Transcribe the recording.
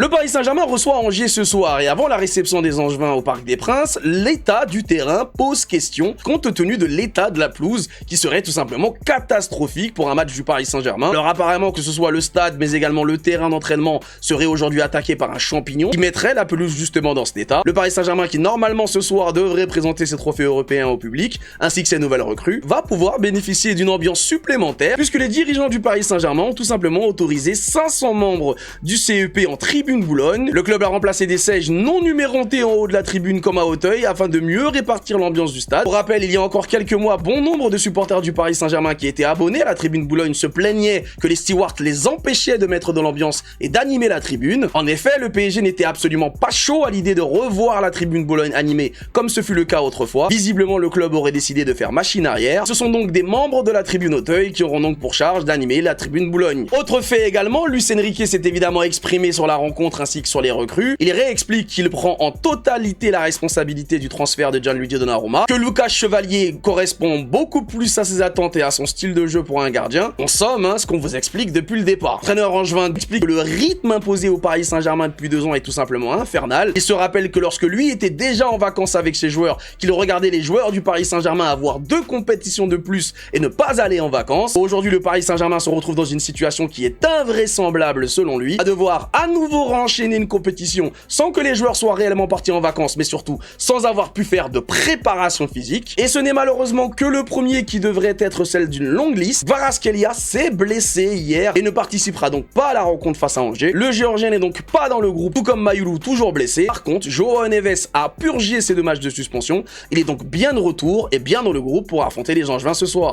Le Paris Saint-Germain reçoit Angers ce soir et avant la réception des Angevins au Parc des Princes, l'état du terrain pose question compte tenu de l'état de la pelouse qui serait tout simplement catastrophique pour un match du Paris Saint-Germain. Alors apparemment que ce soit le stade mais également le terrain d'entraînement serait aujourd'hui attaqué par un champignon qui mettrait la pelouse justement dans cet état. Le Paris Saint-Germain qui normalement ce soir devrait présenter ses trophées européens au public ainsi que ses nouvelles recrues va pouvoir bénéficier d'une ambiance supplémentaire puisque les dirigeants du Paris Saint-Germain ont tout simplement autorisé 500 membres du CEP en tribune Boulogne. Le club a remplacé des sièges non numérotés en haut de la tribune comme à Auteuil afin de mieux répartir l'ambiance du stade. Pour rappel, il y a encore quelques mois, bon nombre de supporters du Paris Saint-Germain qui étaient abonnés à la tribune Boulogne se plaignaient que les stewards les empêchaient de mettre de l'ambiance et d'animer la tribune. En effet, le PSG n'était absolument pas chaud à l'idée de revoir la tribune Boulogne animée comme ce fut le cas autrefois. Visiblement, le club aurait décidé de faire machine arrière. Ce sont donc des membres de la tribune Auteuil qui auront donc pour charge d'animer la tribune Boulogne. Autre fait également, Luis Enrique s'est évidemment exprimé sur la rencontre ainsi que sur les recrues. Il réexplique qu'il prend en totalité la responsabilité du transfert de Gianluigi Donnarumma, que Lucas Chevalier correspond beaucoup plus à ses attentes et à son style de jeu pour un gardien. En somme, ce qu'on vous explique depuis le départ. L'entraîneur angevin explique que le rythme imposé au Paris Saint-Germain depuis 2 ans est tout simplement infernal. Il se rappelle que lorsque lui était déjà en vacances avec ses joueurs, qu'il regardait les joueurs du Paris Saint-Germain avoir 2 compétitions de plus et ne pas aller en vacances. Aujourd'hui, le Paris Saint-Germain se retrouve dans une situation qui est invraisemblable selon lui, à devoir à nouveau enchaîner une compétition sans que les joueurs soient réellement partis en vacances, mais surtout sans avoir pu faire de préparation physique. Et ce n'est malheureusement que le premier qui devrait être celle d'une longue liste. Kvaratskhelia s'est blessé hier et ne participera donc pas à la rencontre face à Angers. Le Géorgien n'est donc pas dans le groupe, tout comme Mayoulou, toujours blessé. Par contre, João Neves a purgé ses 2 matchs de suspension. Il est donc bien de retour et bien dans le groupe pour affronter les Angevins ce soir.